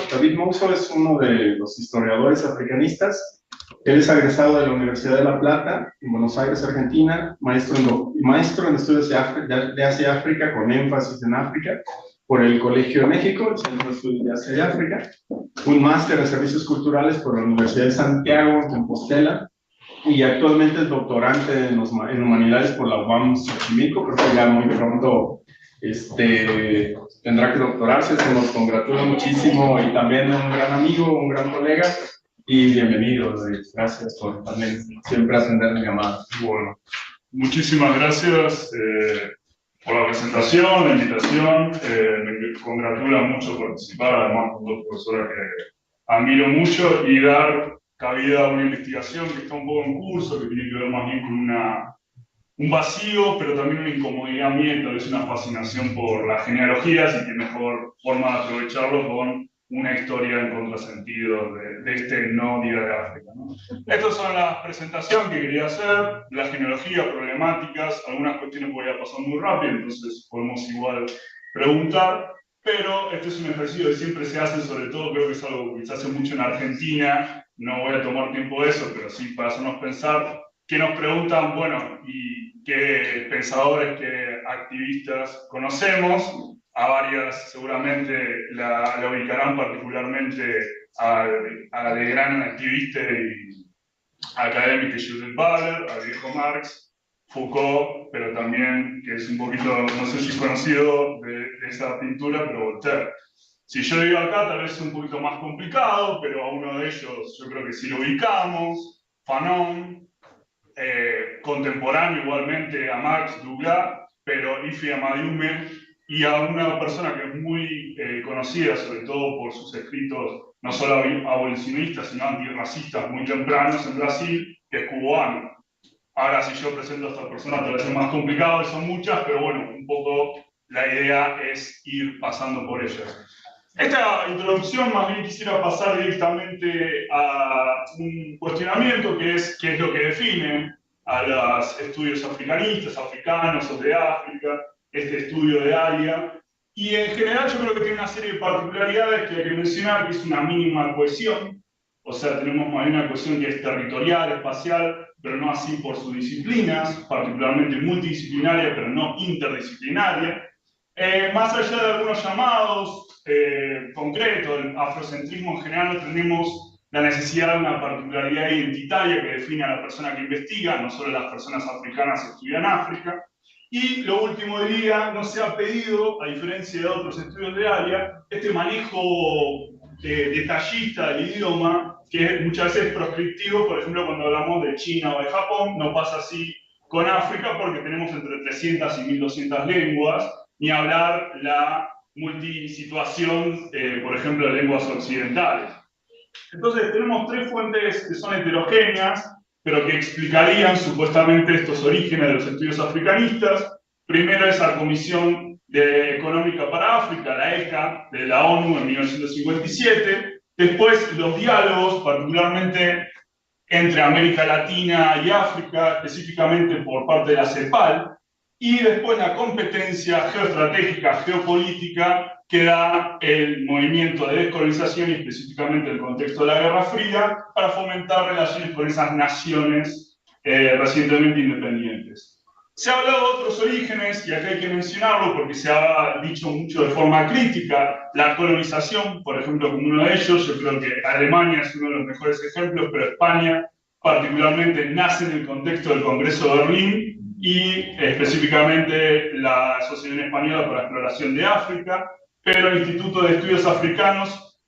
David Mouso es uno de los historiadores africanistas. Él es egresado de la Universidad de La Plata, en Buenos Aires, Argentina, maestro en estudios de Asia y África, con énfasis en África, por el Colegio de México, el Centro de Estudios de Asia y África, un máster en Servicios Culturales por la Universidad de Santiago, en Compostela, y actualmente es doctorante en Humanidades por la UAM Xochimilco. Creo que ya muy pronto tendrá que doctorarse. Se nos congratula muchísimo, y también un gran amigo, un gran colega, y bienvenido, David. Gracias por también siempre atender mi llamada. Bueno, muchísimas gracias por la presentación, la invitación. Me congratula mucho participar, además con dos profesoras que admiro mucho, y dar cabida a una investigación que está un poco en curso, que tiene que ver más bien con un vacío, pero también una incomodidad mía, tal vez una fascinación por las genealogías, y qué mejor forma de aprovecharlo con una historia en contrasentido de este no día de África, ¿no? Estas son las presentaciones que quería hacer, la genealogía, problemáticas, algunas cuestiones voy a pasar muy rápido, entonces podemos igual preguntar, pero este es un ejercicio que siempre se hace, sobre todo creo que es algo que se hace mucho en Argentina, no voy a tomar tiempo de eso, pero sí para hacernos pensar, que nos preguntan, bueno, ¿y qué pensadores, qué activistas conocemos? A varias seguramente la ubicarán particularmente a la de gran activista y académica Judith Butler, al viejo Marx, Foucault, pero también, que es un poquito, no sé si es conocido de esa pintura, pero Voltaire. Si yo digo acá, tal vez es un poquito más complicado, pero a uno de ellos yo creo que sí lo ubicamos, Fanon, contemporáneo igualmente a Marx, Douglas, pero Ifi Amadoume, y a una persona que es muy conocida, sobre todo por sus escritos no solo abolicionistas, sino antirracistas muy tempranos en Brasil, que es cubano. Ahora, si yo presento a esta persona, tal vez es más complicado, son muchas, pero bueno, un poco la idea es ir pasando por ellas. Esta introducción más bien quisiera pasar directamente a un cuestionamiento que es qué es lo que define a los estudios africanistas, africanos o de África, este estudio de área. Y en general yo creo que tiene una serie de particularidades que hay que mencionar, que es una mínima cohesión, o sea, tenemos más bien una cohesión que es territorial, espacial, pero no así por sus disciplinas, particularmente multidisciplinaria, pero no interdisciplinaria. Más allá de algunos llamados concretos, el afrocentrismo en general, no tenemos la necesidad de una particularidad identitaria que define a la persona que investiga, no solo las personas africanas que estudian África. Y lo último diría, no se ha pedido, a diferencia de otros estudios de área, este manejo detallista del idioma, que muchas veces es proscriptivo. Por ejemplo, cuando hablamos de China o de Japón, no pasa así con África, porque tenemos entre 300 y 1200 lenguas, ni hablar la multisituación, por ejemplo, de lenguas occidentales. Entonces, tenemos tres fuentes que son heterogéneas, pero que explicarían supuestamente estos orígenes de los estudios africanistas. Primero es la Comisión Económica para África, la ECA, de la ONU en 1957. Después, los diálogos, particularmente entre América Latina y África, específicamente por parte de la CEPAL, y después la competencia geoestratégica, geopolítica, que da el movimiento de descolonización y específicamente el contexto de la Guerra Fría para fomentar relaciones con esas naciones recientemente independientes. Se ha hablado de otros orígenes, y acá hay que mencionarlo porque se ha dicho mucho de forma crítica la colonización, por ejemplo, como uno de ellos. Yo creo que Alemania es uno de los mejores ejemplos, pero España particularmente nace en el contexto del Congreso de Berlín y específicamente la Asociación Española para la Exploración de África, pero el Instituto de Estudios Africanos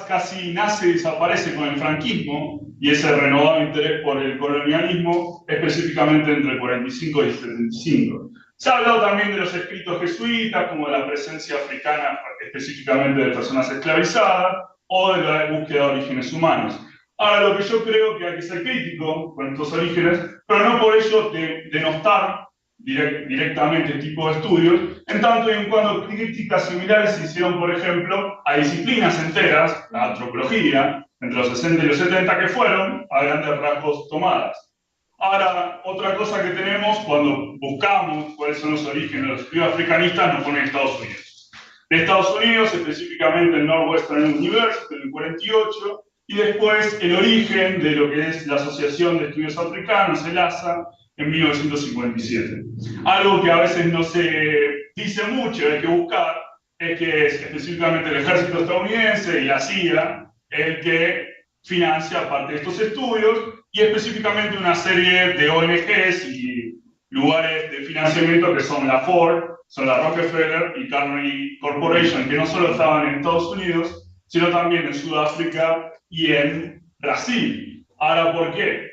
casi nace y desaparece con el franquismo y ese renovado interés por el colonialismo, específicamente entre el 45 y el 75. Se ha hablado también de los escritos jesuitas, como de la presencia africana, específicamente de personas esclavizadas, o de la búsqueda de orígenes humanos. Ahora, lo que yo creo que hay que ser crítico con estos orígenes, pero no por ello denostar directamente este tipo de estudios, en tanto y en cuando críticas similares se hicieron, por ejemplo, a disciplinas enteras, la antropología, entre los 60 y los 70, que fueron, a grandes rasgos, tomadas. Ahora, otra cosa que tenemos cuando buscamos cuáles son los orígenes de los estudios africanos, nos ponen Estados Unidos. de Estados Unidos, específicamente el Northwestern University en el 48, y después el origen de lo que es la Asociación de Estudios Africanos, el ASA, en 1957. Algo que a veces no se dice mucho, hay que buscar, es que es específicamente el ejército estadounidense y la CIA el que financia parte de estos estudios, y específicamente una serie de ONGs y lugares de financiamiento que son la Ford, son la Rockefeller y Carnegie Corporation, que no solo estaban en Estados Unidos, sino también en Sudáfrica y en Brasil. Ahora, ¿por qué?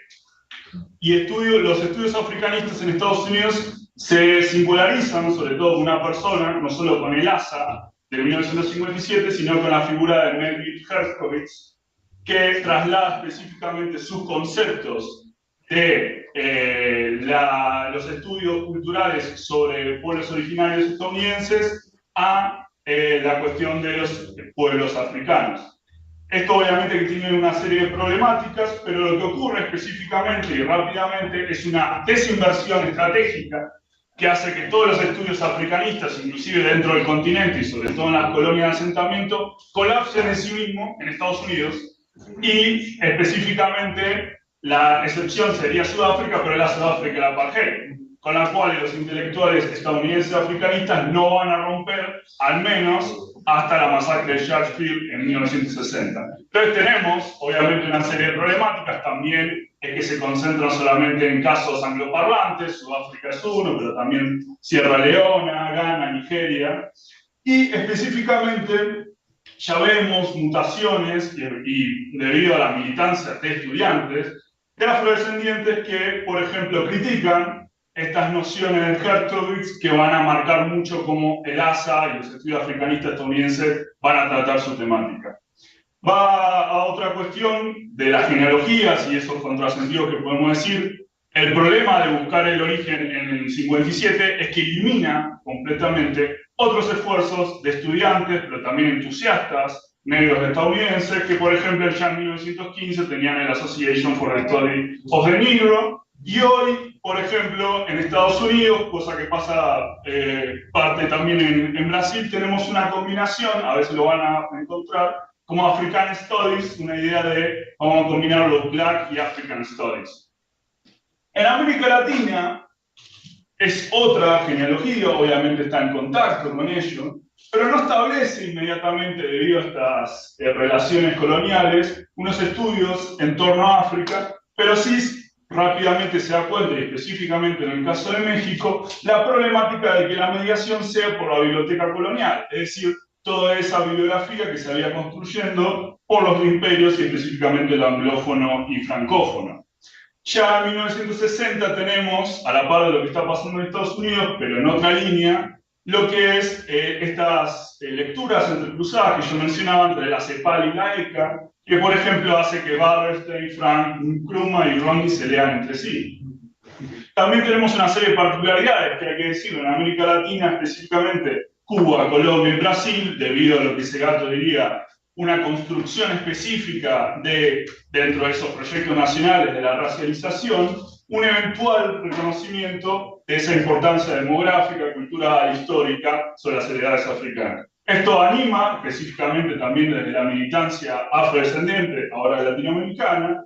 Y los estudios africanistas en Estados Unidos se singularizan, sobre todo con una persona, no solo con el ASA de 1957, sino con la figura de Melville Herskovits, que traslada específicamente sus conceptos de los estudios culturales sobre pueblos originarios estadounidenses a la cuestión de los pueblos africanos. Esto obviamente que tiene una serie de problemáticas, pero lo que ocurre específicamente y rápidamente es una desinversión estratégica que hace que todos los estudios africanistas, inclusive dentro del continente y sobre todo en las colonias de asentamiento, colapsen en sí mismo en Estados Unidos, y específicamente la excepción sería Sudáfrica, pero es la Sudáfrica del apartheid, con la cual los intelectuales estadounidenses africanistas no van a romper, al menos hasta la masacre de Sharpeville en 1960. Entonces tenemos, obviamente, una serie de problemáticas, también es que se concentran solamente en casos angloparlantes, Sudáfrica es uno, pero también Sierra Leona, Ghana, Nigeria, y específicamente ya vemos mutaciones, y debido a la militancia de estudiantes, de afrodescendientes que, por ejemplo, critican estas nociones de Herskovits que van a marcar mucho cómo el ASA y los estudios africanistas estadounidenses van a tratar su temática. Va a otra cuestión de las genealogías y esos contrasentidos que podemos decir. El problema de buscar el origen en el 57 es que elimina completamente otros esfuerzos de estudiantes, pero también entusiastas, negros estadounidenses, que por ejemplo ya en 1915 tenían el Association for the Study of the Negro, y hoy, por ejemplo, en Estados Unidos, cosa que pasa parte también en Brasil, tenemos una combinación, a veces lo van a encontrar, como African Studies, una idea de vamos a combinar los Black y African Studies. En América Latina es otra genealogía, obviamente está en contacto con ello, pero no establece inmediatamente, debido a estas relaciones coloniales, unos estudios en torno a África, pero sí rápidamente se da cuenta, y específicamente en el caso de México, la problemática de que la mediación sea por la biblioteca colonial, es decir, toda esa bibliografía que se había construyendo por los imperios y específicamente el anglófono y francófono. Ya en 1960 tenemos, a la par de lo que está pasando en Estados Unidos, pero en otra línea, lo que es estas lecturas entrecruzadas que yo mencionaba entre la CEPAL y la ECA, que por ejemplo hace que Barbstein, Frank, Nkrumah y Rodney se lean entre sí. También tenemos una serie de particularidades que hay que decirlo en América Latina, específicamente Cuba, Colombia y Brasil, debido a lo que Segato diría una construcción específica dentro de esos proyectos nacionales de la racialización, un eventual reconocimiento de esa importancia demográfica, cultural, histórica sobre las heredades africanas. Esto anima, específicamente también desde la militancia afrodescendiente, ahora latinoamericana,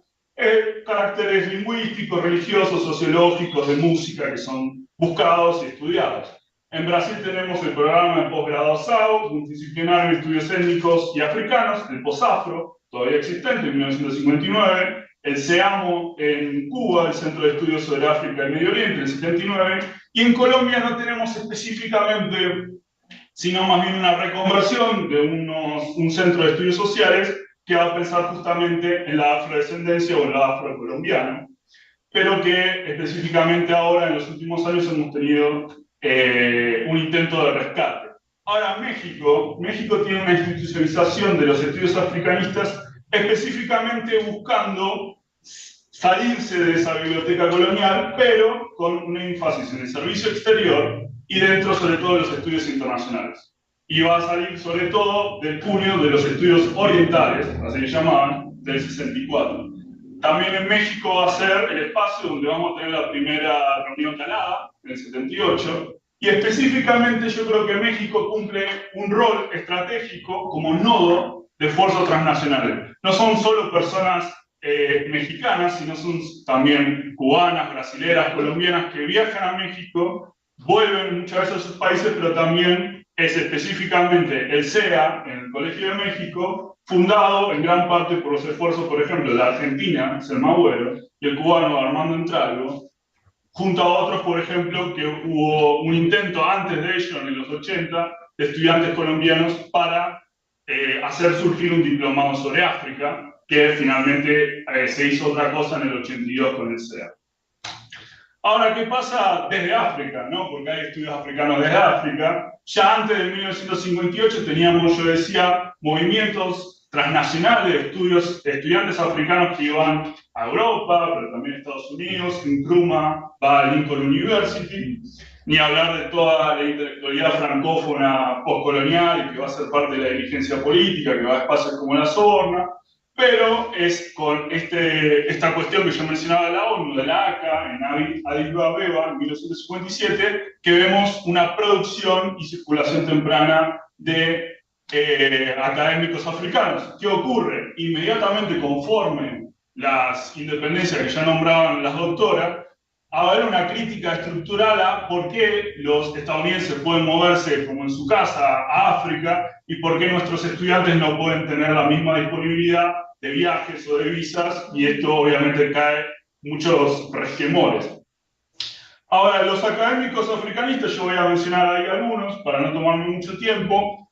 caracteres lingüísticos, religiosos, sociológicos, de música que son buscados y estudiados. En Brasil tenemos el programa de posgrado SAO, multidisciplinario en estudios étnicos y africanos, el POSAFRO, todavía existente en 1959, el CEAMO en Cuba, el Centro de Estudios sobre África y Medio Oriente, en el 79, y en Colombia no tenemos específicamente, sino más bien una reconversión de un centro de estudios sociales que va a pensar justamente en la afrodescendencia o en la afrocolombiana, pero que específicamente ahora en los últimos años hemos tenido un intento de rescate. Ahora México tiene una institucionalización de los estudios africanistas específicamente buscando salirse de esa biblioteca colonial, pero con un énfasis en el servicio exterior y dentro sobre todo de los estudios internacionales. Y va a salir sobre todo del puño de los estudios orientales, así que llamaban, del 64. También en México va a ser el espacio donde vamos a tener la primera reunión talada, en el 78, Y específicamente yo creo que México cumple un rol estratégico como nodo de esfuerzos transnacionales. No son solo personas mexicanas, sino son también cubanas, brasileras, colombianas que viajan a México, vuelven muchas veces a sus países, pero también es específicamente el CEA, en el Colegio de México, fundado en gran parte por los esfuerzos, por ejemplo, de la Argentina, Selma Agüero, y el cubano Armando Entralgo, junto a otros, por ejemplo, que hubo un intento antes de ello, en los 80, de estudiantes colombianos para hacer surgir un diplomado sobre África, que finalmente se hizo otra cosa en el 82 con el CEA. Ahora, ¿qué pasa desde África? ¿No? Porque hay estudios africanos desde África. Ya antes de 1958 teníamos, yo decía, movimientos transnacionales de estudiantes africanos que iban a Europa, pero también a Estados Unidos. Nkrumah va a Lincoln University. Ni hablar de toda la intelectualidad francófona postcolonial y que va a ser parte de la dirigencia política, que va a espacios como la Sorbona. Pero es con esta cuestión que yo mencionaba de la ONU, de la ACA, en Addis Abeba, en 1957, que vemos una producción y circulación temprana de académicos africanos. ¿Qué ocurre? Inmediatamente conforme las independencias que ya nombraban las doctoras, va a haber una crítica estructural a por qué los estadounidenses pueden moverse como en su casa a África y por qué nuestros estudiantes no pueden tener la misma disponibilidad de viajes o de visas, y esto obviamente cae muchos resquemores. Ahora, los académicos africanistas, yo voy a mencionar ahí algunos para no tomarme mucho tiempo.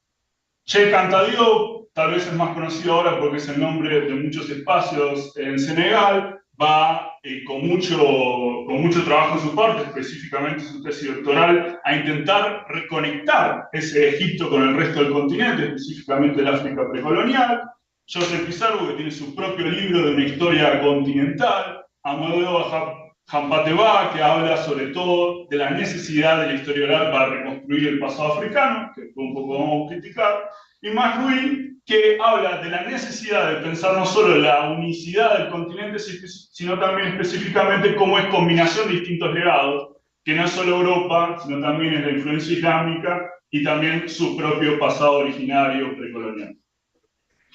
Cheikh Anta Diop, tal vez es más conocido ahora porque es el nombre de muchos espacios en Senegal, va con mucho trabajo en su parte, específicamente su tesis doctoral, a intentar reconectar ese Egipto con el resto del continente, específicamente el África precolonial. Joseph Pizarro, que tiene su propio libro de una historia continental. Amadou Hampâté-Bâ, que habla sobre todo de la necesidad de la historia oral para reconstruir el pasado africano, que un poco vamos a criticar. Y Masrui, que habla de la necesidad de pensar no solo la unicidad del continente, sino también específicamente cómo es combinación de distintos legados, que no es solo Europa, sino también es la influencia islámica y también su propio pasado originario precolonial.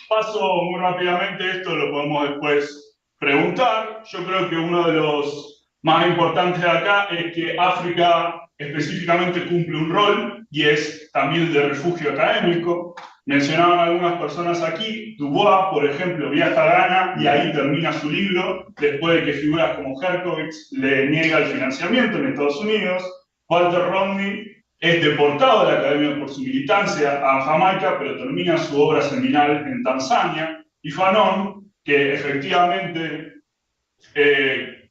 Paso muy rápidamente, esto lo podemos después preguntar. Yo creo que uno de los más importantes de acá es que África específicamente cumple un rol y es también el de refugio académico. Mencionaban algunas personas aquí, Dubois, por ejemplo, viaja a Ghana y ahí termina su libro después de que figuras como Herkovitz le niega el financiamiento en Estados Unidos. Walter Rodney es deportado de la academia por su militancia a Jamaica, pero termina su obra seminal en Tanzania. Y Fanon, que efectivamente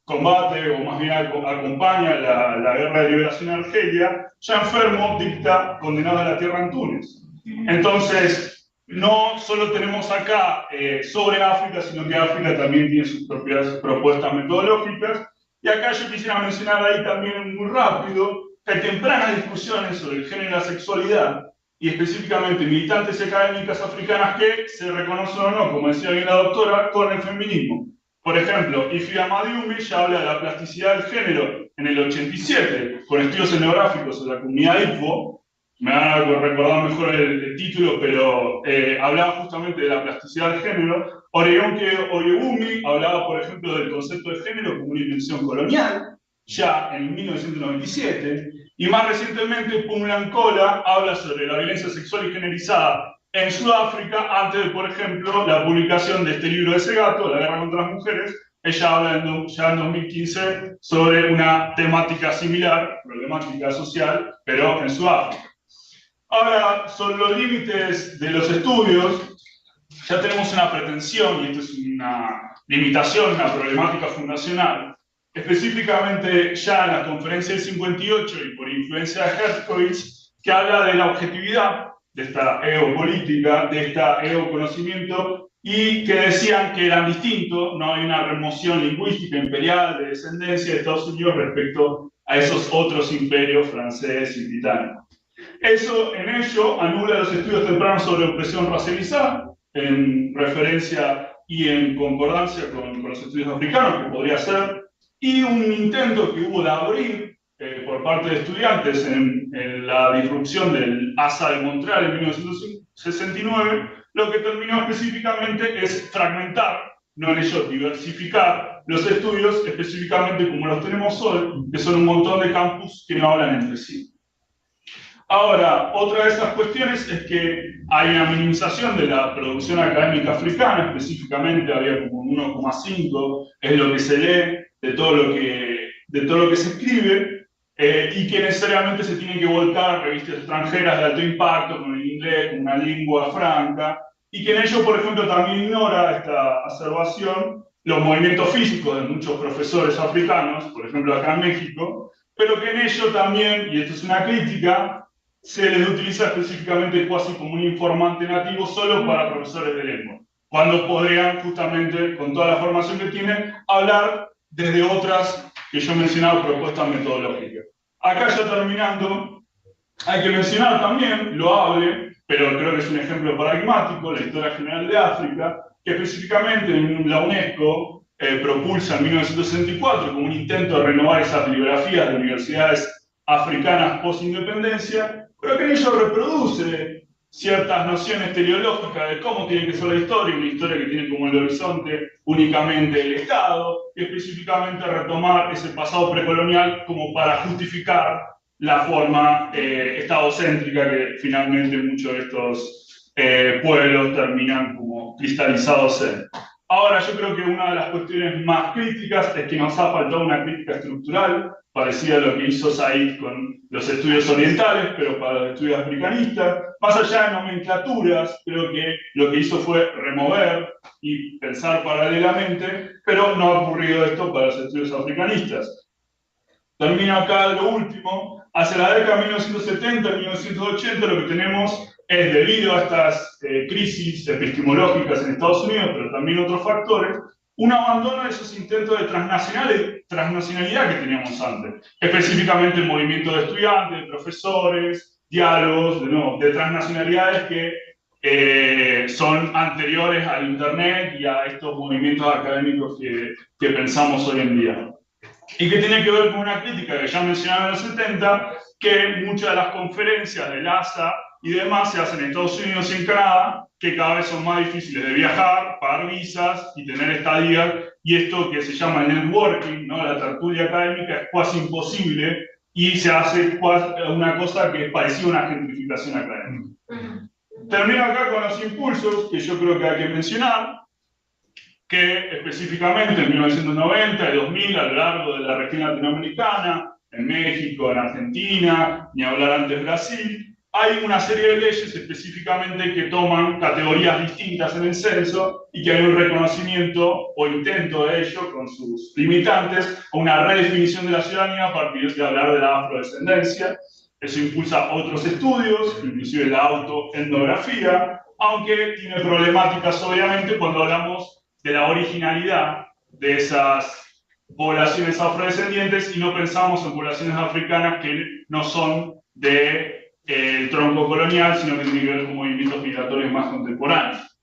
combate, o más bien acompaña la guerra de liberación en Argelia, ya enfermo, dicta Condenado a la tierra en Túnez. Entonces, no solo tenemos acá sobre África, sino que África también tiene sus propias propuestas metodológicas. Y acá yo quisiera mencionar ahí también muy rápido que hay tempranas discusiones sobre el género y la sexualidad, y específicamente militantes académicas africanas que se reconocen o no, como decía bien la doctora, con el feminismo. Por ejemplo, Ifeoma Madiumbi ya habla de la plasticidad del género en el 87, con estudios etnográficos sobre la comunidad Igbo. Me van a recordar mejor el título, pero hablaba justamente de la plasticidad del género. Oreyonke Oyewumi hablaba, por ejemplo, del concepto de género como una invención colonial, ya en 1997, y más recientemente Pumla Nkola habla sobre la violencia sexual y generalizada en Sudáfrica, antes de, por ejemplo, la publicación de este libro de Segato, La guerra contra las mujeres. Ella habla ya en 2015 sobre una temática similar, problemática social, pero en Sudáfrica. Ahora, sobre los límites de los estudios, ya tenemos una pretensión, y esto es una limitación, una problemática fundacional. Específicamente ya en la conferencia del 58 y por influencia de Herkovitz, que habla de la objetividad de esta ego-política, de esta ego-conocimiento, y que decían que eran distintos, no hay una remoción lingüística imperial de descendencia de Estados Unidos respecto a esos otros imperios francés y británico. Eso, en ello, anula los estudios tempranos sobre opresión racializada, en referencia y en concordancia con los estudios africanos, que podría ser, y un intento que hubo de abrir por parte de estudiantes en la disrupción del ASA de Montreal en 1969, lo que terminó específicamente es fragmentar, no en ello diversificar, los estudios específicamente como los tenemos hoy, que son un montón de campus que no hablan entre sí. Ahora, otra de estas cuestiones es que hay una minimización de la producción académica africana, específicamente había como un 1,5, es lo que se lee de todo lo que se escribe, y que necesariamente se tienen que volcar a revistas extranjeras de alto impacto, con el inglés, con una lengua franca, y que en ello, por ejemplo, también ignora esta observación los movimientos físicos de muchos profesores africanos, por ejemplo acá en México, pero que en ello también, y esto es una crítica, se les utiliza específicamente casi como un informante nativo solo para profesores de lengua, cuando podrían justamente, con toda la formación que tienen, hablar desde otras que yo mencionaba propuestas metodológicas. Acá ya terminando, hay que mencionar también, loable, pero creo que es un ejemplo paradigmático, la Historia General de África, que específicamente en la UNESCO propulsa en 1964 como un intento de renovar esas bibliografías de universidades africanas post-independencia, pero que en ello reproduce ciertas nociones teleológicas de cómo tiene que ser la historia, una historia que tiene como el horizonte únicamente el Estado, y específicamente retomar ese pasado precolonial como para justificar la forma estadocéntrica que finalmente muchos de estos pueblos terminan como cristalizados en. Ahora, yo creo que una de las cuestiones más críticas es que nos ha faltado una crítica estructural, parecida a lo que hizo Said con los estudios orientales, pero para los estudios africanistas. Más allá de nomenclaturas, creo que lo que hizo fue remover y pensar paralelamente, pero no ha ocurrido esto para los estudios africanistas. Termino acá lo último. Hacia la década de 1970, 1980, lo que tenemos es, debido a estas crisis epistemológicas en Estados Unidos, pero también otros factores, un abandono de esos intentos de transnacionalidad que teníamos antes, específicamente el movimiento de estudiantes, de profesores, diálogos, de transnacionalidades que son anteriores al Internet y a estos movimientos académicos que pensamos hoy en día. Y que tiene que ver con una crítica que ya mencionaba en los 70, que muchas de las conferencias del ASA y demás se hacen en Estados Unidos y en Canadá, que cada vez son más difíciles de viajar, pagar visas y tener estadías, y esto que se llama el networking, ¿no? La tertulia académica, es casi imposible y se hace una cosa que es parecida a una gentrificación académica. Termino acá con los impulsos que yo creo que hay que mencionar, que específicamente en 1990 y 2000, a lo largo de la región latinoamericana, en México, en Argentina, ni hablar antes Brasil, hay una serie de leyes específicamente que toman categorías distintas en el censo y que hay un reconocimiento o intento de ello, con sus limitantes, o una redefinición de la ciudadanía a partir de hablar de la afrodescendencia. Eso impulsa otros estudios, inclusive la autoetnografía, aunque tiene problemáticas obviamente cuando hablamos de la originalidad de esas poblaciones afrodescendientes y no pensamos en poblaciones africanas que no son del tronco colonial, sino que tienen que ver con movimientos migratorios más contemporáneos.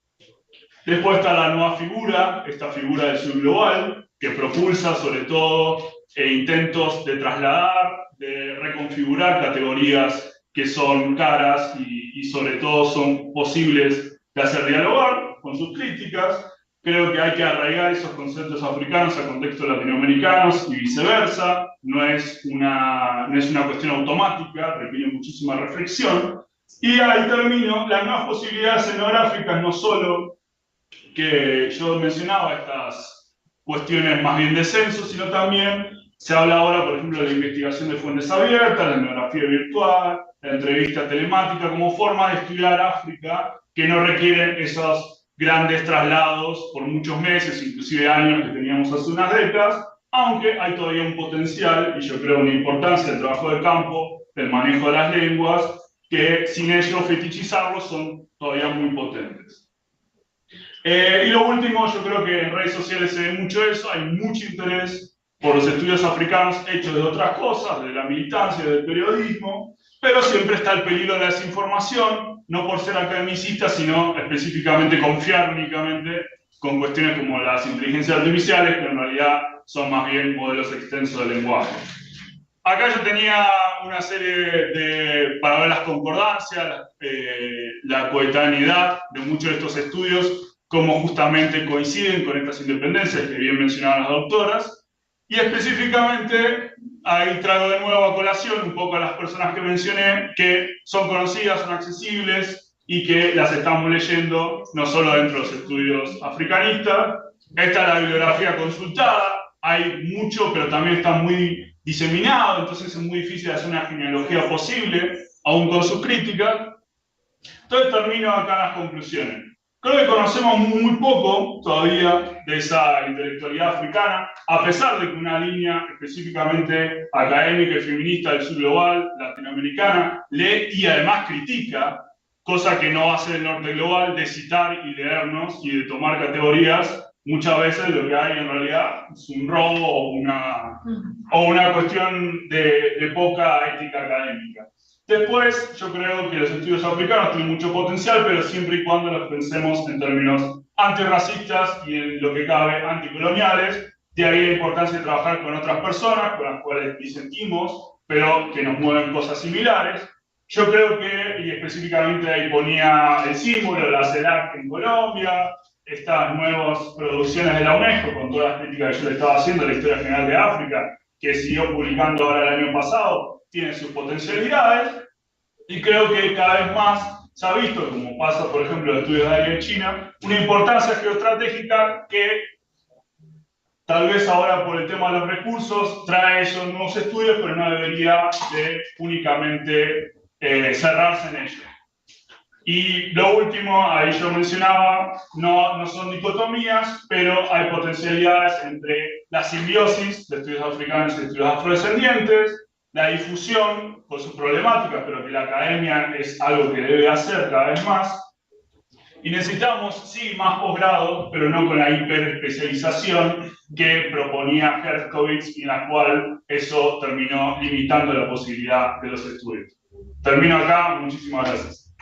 Después está la nueva figura, esta figura del sur global, que propulsa sobre todo intentos de trasladar, de reconfigurar categorías que son caras y sobre todo son posibles de hacer dialogar con sus críticas. Creo que hay que arraigar esos conceptos africanos a contextos latinoamericanos y viceversa. No es una cuestión automática, requiere muchísima reflexión. Y ahí termino, las nuevas posibilidades escenográficas, no solo que yo mencionaba estas cuestiones más bien de censo, sino también se habla ahora, por ejemplo, de la investigación de fuentes abiertas, la etnografía virtual, la entrevista telemática, como forma de estudiar África que no requieren esos grandes traslados por muchos meses, inclusive años que teníamos hace unas décadas, aunque hay todavía un potencial, y yo creo una importancia del trabajo de campo, del manejo de las lenguas, que sin ello fetichizarlos son todavía muy potentes. Y lo último, yo creo que en redes sociales se ve mucho eso, hay mucho interés por los estudios africanos hechos de otras cosas, de la militancia, del periodismo, pero siempre está el peligro de la desinformación, no por ser academicista, sino específicamente confiar únicamente con cuestiones como las inteligencias artificiales, que en realidad son más bien modelos extensos del lenguaje. Acá yo tenía una serie para ver las concordancias, la coetaneidad de muchos de estos estudios, cómo justamente coinciden con estas independencias que bien mencionaban las doctoras, y específicamente ahí traigo de nuevo a colación un poco a las personas que mencioné, que son conocidas, son accesibles y que las estamos leyendo no solo dentro de los estudios africanistas. Esta es la bibliografía consultada, hay mucho, pero también está muy diseminado, entonces es muy difícil hacer una genealogía posible, aún con sus críticas. Entonces termino acá las conclusiones. Creo que conocemos muy poco todavía de esa intelectualidad africana, a pesar de que una línea específicamente académica y feminista del sur global, latinoamericana, lee y además critica, cosa que no hace el norte global, de citar y leernos y de tomar categorías. Muchas veces lo que hay en realidad es un robo o una cuestión de poca ética académica. Después, yo creo que los estudios africanos tienen mucho potencial, pero siempre y cuando los pensemos en términos antirracistas y en lo que cabe anticoloniales. De ahí la importancia de trabajar con otras personas con las cuales disentimos, pero que nos mueven cosas similares. Yo creo que, y específicamente ahí ponía el símbolo, la CELAC en Colombia, estas nuevas producciones de la UNESCO, con todas las críticas que yo le estaba haciendo a la historia general de África, que siguió publicando ahora el año pasado, tiene sus potencialidades, y creo que cada vez más se ha visto, como pasa por ejemplo en los estudios de área en China, una importancia geoestratégica que tal vez ahora por el tema de los recursos trae esos nuevos estudios, pero no debería de únicamente cerrarse en ello. Y lo último, ahí yo mencionaba, no son dicotomías, pero hay potencialidades entre la simbiosis de estudios africanos y estudios afrodescendientes, la difusión con sus problemáticas, pero que la academia es algo que debe hacer cada vez más. Y necesitamos, sí, más posgrados, pero no con la hiperespecialización que proponía Herzkovits y en la cual eso terminó limitando la posibilidad de los estudios. Termino acá, muchísimas gracias.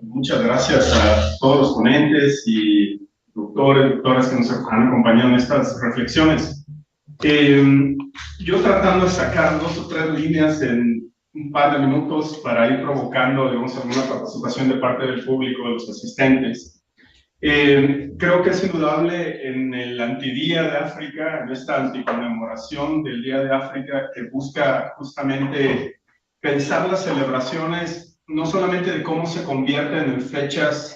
Muchas gracias a todos los ponentes y doctoras que nos han acompañado en estas reflexiones. Yo tratando de sacar 2 o 3 líneas en un par de minutos para ir provocando, digamos, alguna participación de parte del público, de los asistentes. Creo que es indudable en el Antidía de África, en esta anticonmemoración del Día de África, que busca justamente pensar las celebraciones no solamente de cómo se convierten en fechas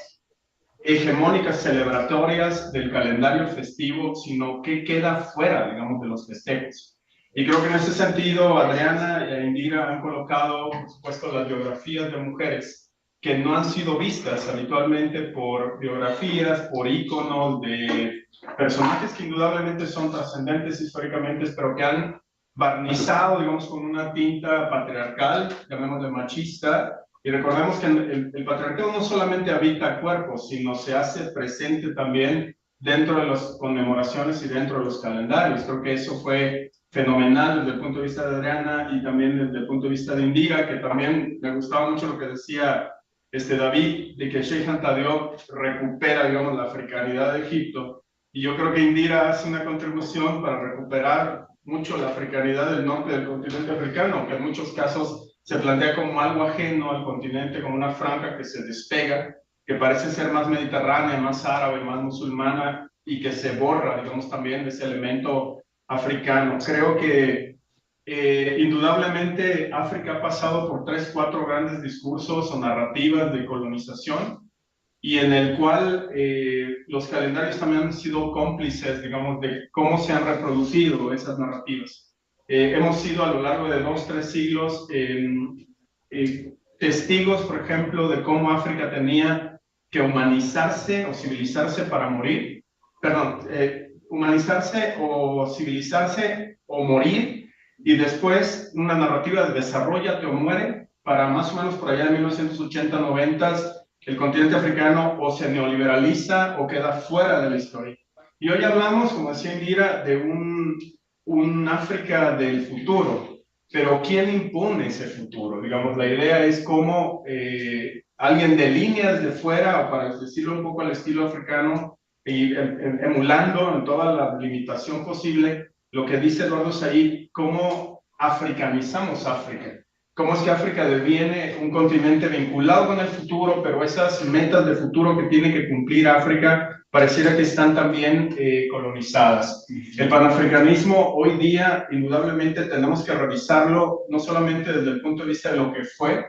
hegemónicas celebratorias del calendario festivo, sino qué queda fuera, digamos, de los festejos. Y creo que en ese sentido, Adriana e Indira han colocado, por supuesto, las biografías de mujeres que no han sido vistas habitualmente por biografías, por íconos de personajes que indudablemente son trascendentes históricamente, pero que han barnizado, digamos, con una tinta patriarcal, llamémosle machista. Y recordemos que el patriarcado no solamente habita cuerpos, sino se hace presente también dentro de las conmemoraciones y dentro de los calendarios. Creo que eso fue fenomenal desde el punto de vista de Adriana y también desde el punto de vista de Indira, que también me gustaba mucho lo que decía David, de que Sheikh Anta Diop recupera, digamos, la africanidad de Egipto. Y yo creo que Indira hace una contribución para recuperar mucho la africanidad del norte del continente africano, que en muchos casos se plantea como algo ajeno al continente, como una franja que se despega, que parece ser más mediterránea, más árabe, más musulmana, y que se borra, digamos, también de ese elemento africano. Creo que indudablemente África ha pasado por 3, 4 grandes discursos o narrativas de colonización, y en el cual los calendarios también han sido cómplices, digamos, de cómo se han reproducido esas narrativas. Hemos sido a lo largo de 2, 3 siglos testigos, por ejemplo, de cómo África tenía que humanizarse o civilizarse para morir. Perdón, humanizarse o civilizarse o morir, y después una narrativa de desarrollate o muere, para más o menos por allá de 1980, 90, el continente africano o se neoliberaliza o queda fuera de la historia. Y hoy hablamos, como decía Indira, de un África del futuro, pero ¿quién impone ese futuro? Digamos, la idea es cómo alguien de líneas de fuera, o para decirlo un poco al estilo africano, y emulando en toda la limitación posible lo que dice Eduardo Said, cómo africanizamos África. Cómo es que África deviene un continente vinculado con el futuro, pero esas metas de futuro que tiene que cumplir África pareciera que están también colonizadas. El panafricanismo hoy día, indudablemente, tenemos que revisarlo no solamente desde el punto de vista de lo que fue,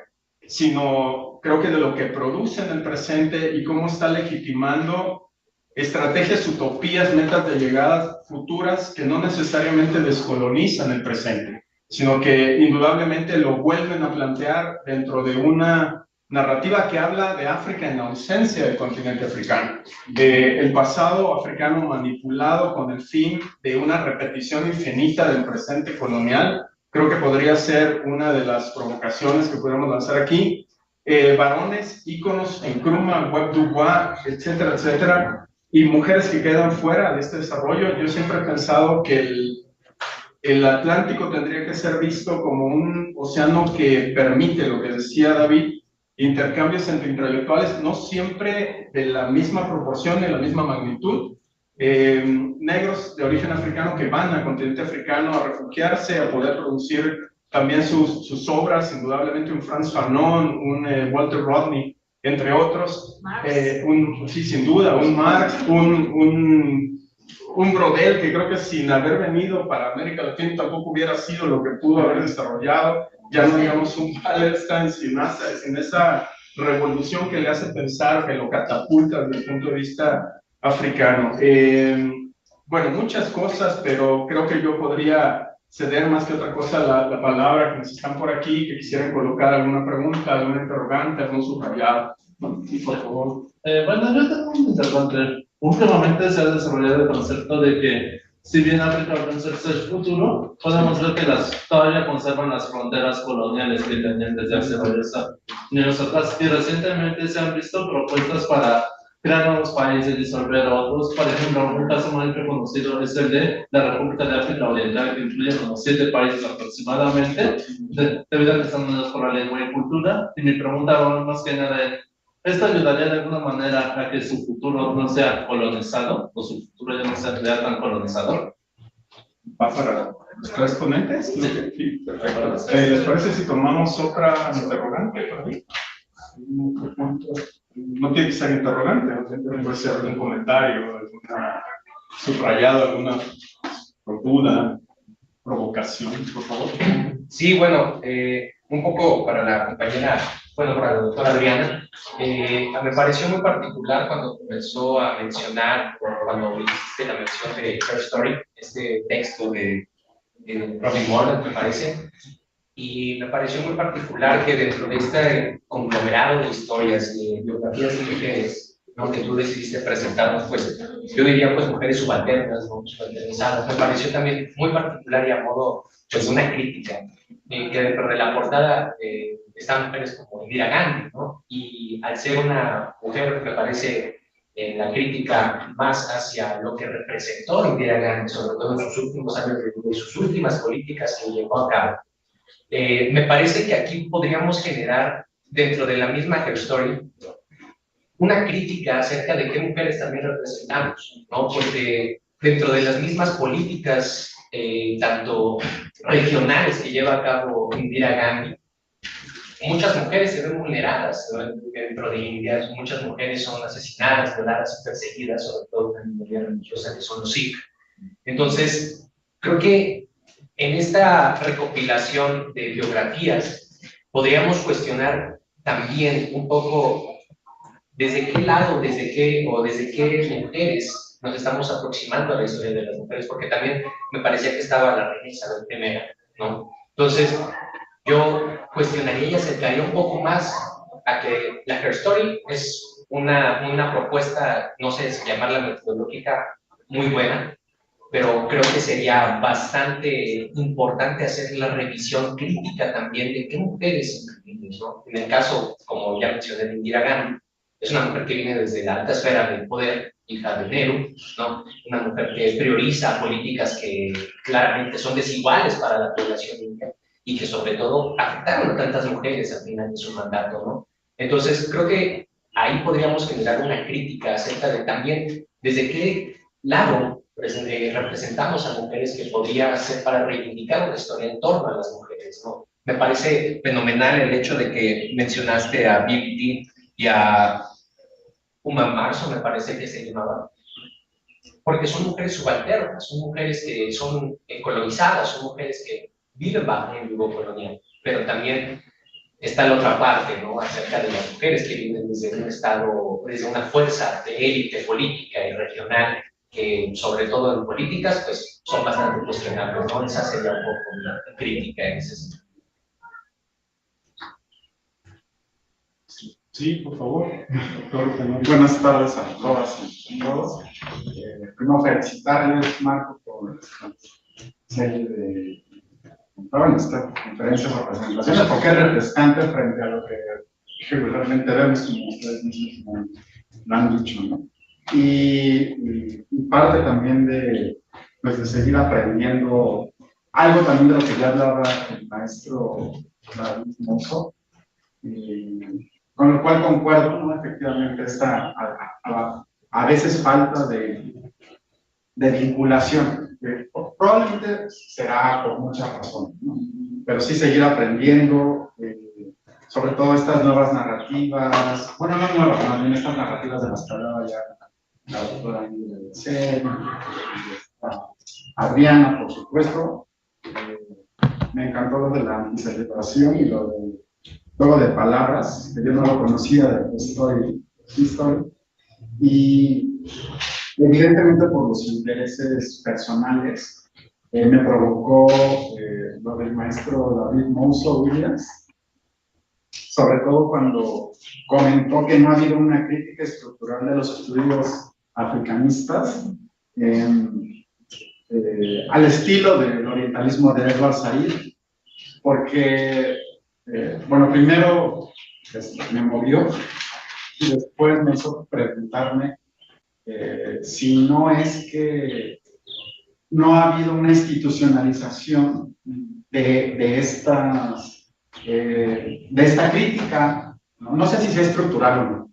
sino creo que de lo que produce en el presente y cómo está legitimando estrategias, utopías, metas de llegadas futuras que no necesariamente descolonizan el presente, sino que indudablemente lo vuelven a plantear dentro de una narrativa que habla de África en ausencia del continente africano. El pasado africano manipulado con el fin de una repetición infinita del presente colonial, creo que podría ser una de las provocaciones que podemos lanzar aquí. Varones, íconos en Nkrumah, Web du Bois, etcétera, etcétera, y mujeres que quedan fuera de este desarrollo. Yo siempre he pensado que el Atlántico tendría que ser visto como un océano que permite, lo que decía David, intercambios entre intelectuales, no siempre de la misma proporción, de la misma magnitud. Negros de origen africano que van al continente africano a refugiarse, a poder producir también sus obras, indudablemente un Frantz Fanon, un Walter Rodney, entre otros, sí, sin duda, un Marx, un Brodel, que creo que sin haber venido para América Latina tampoco hubiera sido lo que pudo haber desarrollado, ya no digamos un Palestine sin esa revolución que le hace pensar, que lo catapulta desde el punto de vista africano. Bueno, muchas cosas, pero creo que yo podría ceder más que otra cosa la palabra, quienes están por aquí, que quisieran colocar alguna pregunta, alguna interrogante, algún subrayado. Sí, por favor. Bueno, yo tengo un interrogante. Últimamente se ha desarrollado el concepto de que, si bien África va a ser el futuro, podemos ver que todavía conservan las fronteras coloniales que tenían desde hace varios años atrás. Y recientemente se han visto propuestas para crear nuevos países, disolver otros. Por ejemplo, un caso muy reconocido es el de la República de África Oriental, que incluye unos 7 países aproximadamente, debido a que están unidos por la lengua y cultura. Y mi pregunta va más que nada es, ¿esto ayudaría de alguna manera a que su futuro no sea colonizado, o su futuro ya no sea tan colonizador? ¿Va para los 3 ponentes? Sí, perfecto. ¿Les parece si tomamos otra interrogante por ahí? No tiene que ser interrogante, ¿no? Puede ser algún comentario, alguna subrayado, alguna duda, provocación, por favor. Sí, bueno, un poco para la compañera, bueno, para la doctora Adriana, me pareció muy particular cuando comenzó a mencionar, cuando hiciste la mención de Her Story, este texto de Robin Morgan, me parece, y me pareció muy particular que dentro de este conglomerado de historias y biografías de mujeres, ¿no?, que tú decidiste presentarnos, pues yo diría pues mujeres subalternas, ¿no?, subalternizadas, me pareció también muy particular y a modo pues una crítica, que dentro de la portada están mujeres como Indira Gandhi, ¿no?, y al ser una mujer me parece la crítica más hacia lo que representó Indira Gandhi, sobre todo en sus últimos años de vida y sus últimas políticas que llevó a cabo. Me parece que aquí podríamos generar, dentro de la misma Her Story, una crítica acerca de qué mujeres también representamos, ¿no? Porque dentro de las mismas políticas, tanto regionales que lleva a cabo Indira Gandhi, muchas mujeres se ven vulneradas, ¿no?, dentro de India. Muchas mujeres son asesinadas, violadas y perseguidas, sobre todo en la minoría religiosa que son los Sikh. Entonces, creo que en esta recopilación de biografías podríamos cuestionar también un poco desde qué lado, desde qué mujeres nos estamos aproximando a la historia de las mujeres, porque también me parecía que estaba la reina Isabel I, ¿no? Entonces, yo cuestionaría y acercaría un poco más a que la Her Story es una propuesta, no sé si llamarla metodológica, muy buena, pero creo que sería bastante importante hacer la revisión crítica también de qué mujeres incluimos, ¿no? En el caso, como ya mencioné, de Indira Gandhi, es una mujer que viene desde la alta esfera del poder, hija de Nehru, ¿no? Una mujer que prioriza políticas que claramente son desiguales para la población india y que sobre todo afectaron a tantas mujeres al final de su mandato, ¿no? Entonces, creo que ahí podríamos generar una crítica acerca de también desde qué lado representamos a mujeres, que podría ser para reivindicar una historia en torno a las mujeres, ¿no? Me parece fenomenal el hecho de que mencionaste a B.B.D. y a Uma Marzo, me parece que se llamaba, porque son mujeres subalternas, son mujeres que son colonizadas, son mujeres que viven bajo un yugo colonial, pero también está la otra parte, ¿no? Acerca de las mujeres que viven desde un estado, desde una fuerza de élite política y regional, que sobre todo en políticas, pues son bastante cuestionables, ¿no? Esa sería un poco una crítica en ese sentido. Sí, por favor, doctor Fernando. Buenas tardes a todas y todos. Primero felicitarles, Marco, por esta serie de esta conferencia de representaciones, porque es refrescante frente a lo que regularmente vemos, como ustedes mismos lo han dicho, ¿no? Y parte también pues de seguir aprendiendo algo también de lo que ya hablaba el maestro David Mozo, con lo cual concuerdo, ¿no? Efectivamente, esta a veces falta de vinculación, probablemente será por muchas razones, ¿no? Pero sí seguir aprendiendo, sobre todo estas nuevas narrativas, bueno, no nuevas, más bien estas narrativas de las que hablaba ya la doctora de Adriana, por supuesto. Me encantó lo de la celebración y lo de juego de palabras, que yo no lo conocía de Story, y evidentemente por los intereses personales me provocó lo del maestro David Mozo Williams, sobre todo cuando comentó que no ha habido una crítica estructural de los estudios africanistas al estilo del orientalismo de Edward Said, porque bueno, primero pues, me movió y después me hizo preguntarme si no es que no ha habido una institucionalización de esta crítica, no sé si sea estructural o no,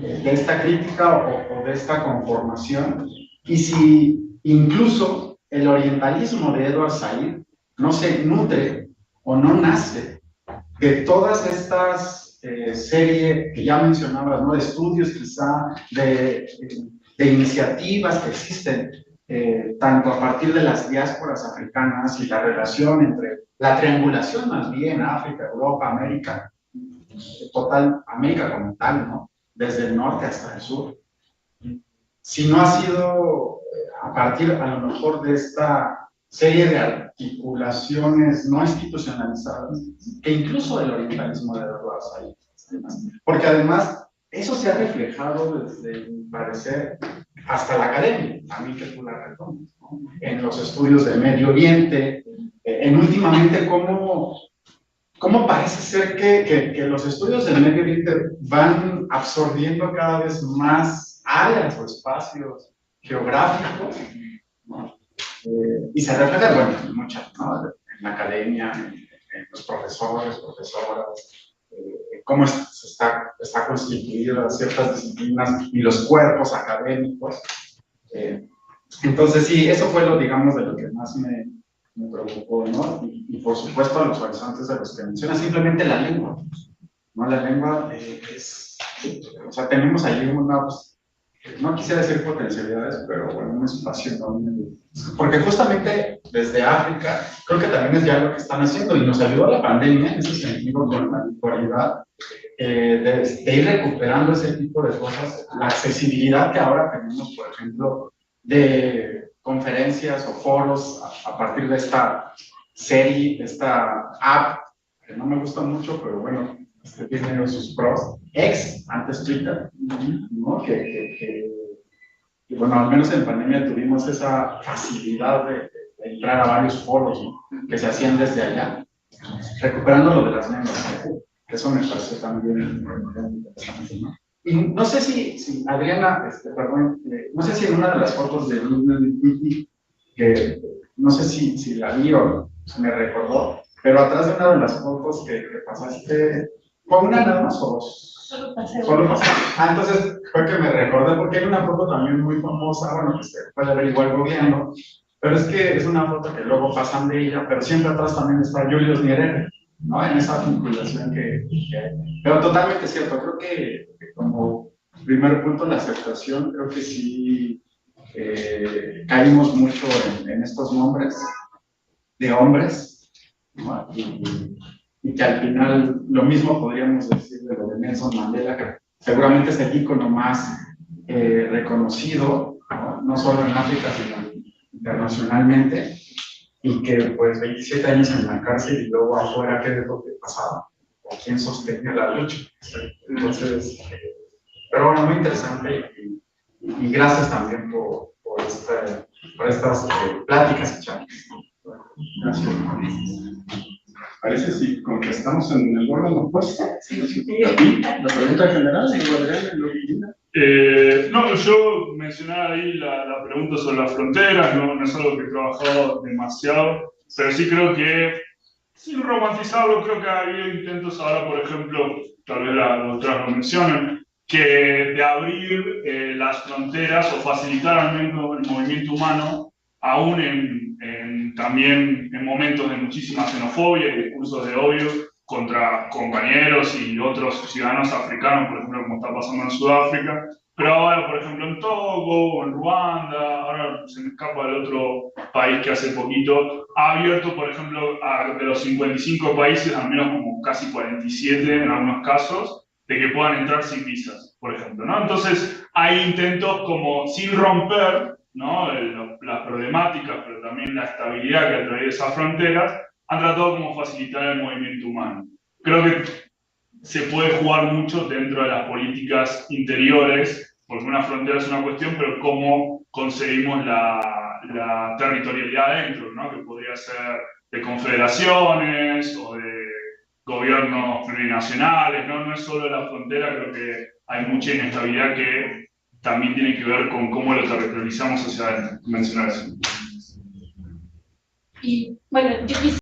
de esta crítica o de esta conformación, y si incluso el orientalismo de Edward Said no se nutre o no nace de todas estas series que ya mencionabas, ¿no? De estudios quizá, de iniciativas que existen, tanto a partir de las diásporas africanas y la relación entre la triangulación más bien, África, Europa, América, total, América como tal, ¿no? Desde el norte hasta el sur. Si no ha sido a partir a lo mejor de esta serie de articulaciones no institucionalizadas, que incluso el orientalismo de Edward Said, porque además eso se ha reflejado desde mi parecer hasta la academia, también que tú la retomas, ¿no? En los estudios del Medio Oriente, en últimamente cómo parece ser que los estudios del Medio Oriente van absorbiendo cada vez más áreas o espacios geográficos, ¿no? Y se refleja, bueno, muchas, ¿no? En la academia, en los profesores, profesoras, cómo está constituida ciertas disciplinas y los cuerpos académicos. Entonces, sí, eso fue lo, digamos, de lo que más me preocupó, ¿no? Y por supuesto, los horizontes de los que menciona, simplemente la lengua, ¿no? La lengua o sea, tenemos allí una, pues, no quisiera decir potencialidades, pero bueno, un espacio enorme. Porque justamente desde África, creo que también es ya lo que están haciendo, y nos ayudó la pandemia en ese sentido con la virtualidad, de ir recuperando ese tipo de cosas, la accesibilidad que ahora tenemos, por ejemplo, de conferencias o foros a partir de esta serie, de esta app, que no me gusta mucho, pero bueno, tiene sus pros, antes Twitter, ¿no? Que bueno, al menos en pandemia tuvimos esa facilidad de entrar a varios foros, ¿no? Que se hacían desde allá, recuperando lo de las lenguas, ¿no? Eso me pareció también muy interesante, ¿no? Y no sé si Adriana, perdón, no sé si en una de las fotos de Wiki, que no sé si la vi o me recordó, pero atrás de una de las fotos que pasaste, ¿fue una nada más o dos? Solo pasé. Solo pasé. Entonces fue que me recordé porque hay una foto también muy famosa, bueno, que se puede ver igual gobierno, pero es que es una foto que luego pasan de ella, pero siempre atrás también está Julius Nyerere, ¿no? En esa vinculación que hay. Pero totalmente cierto, creo que como primer punto la aceptación, creo que sí caímos mucho en estos nombres de hombres, ¿no? Y que al final lo mismo podríamos decir de lo de Nelson Mandela, que seguramente es el ícono más reconocido, ¿no? No solo en África, sino internacionalmente, y que pues 27 años en la cárcel y luego afuera, ¿qué es lo que pasaba? ¿O quién sostenía la lucha? Entonces, pero bueno, muy interesante y gracias también por estas pláticas y charlas. Gracias. Parece si contestamos en el orden opuesto. La pregunta general, en lo que no, yo mencionaba ahí la pregunta sobre las fronteras, no es algo que he trabajado demasiado, pero sí creo que, sin romantizarlo, creo que ha habido intentos ahora, por ejemplo, tal vez las doctoras lo mencionan, que de abrir las fronteras o facilitar al menos el movimiento humano, aún también en momentos de muchísima xenofobia y discursos de odio contra compañeros y otros ciudadanos africanos, por ejemplo, como está pasando en Sudáfrica, pero ahora, por ejemplo, en Togo, en Ruanda, ahora se me escapa el otro país que hace poquito, ha abierto, por ejemplo, de los 55 países, al menos como casi 47 en algunos casos, de que puedan entrar sin visas, por ejemplo, ¿no? Entonces, hay intentos como sin romper, ¿no? Las problemáticas, pero también la estabilidad que ha traído esas fronteras, han tratado como facilitar el movimiento humano. Creo que se puede jugar mucho dentro de las políticas interiores, porque una frontera es una cuestión, pero cómo conseguimos la territorialidad dentro, ¿no? Que podría ser de confederaciones o de gobiernos plurinacionales, ¿no? No es solo la frontera, creo que hay mucha inestabilidad que también tiene que ver con cómo lo territorializamos hacia adentro. Mencionar eso. Y bueno, yo quisiera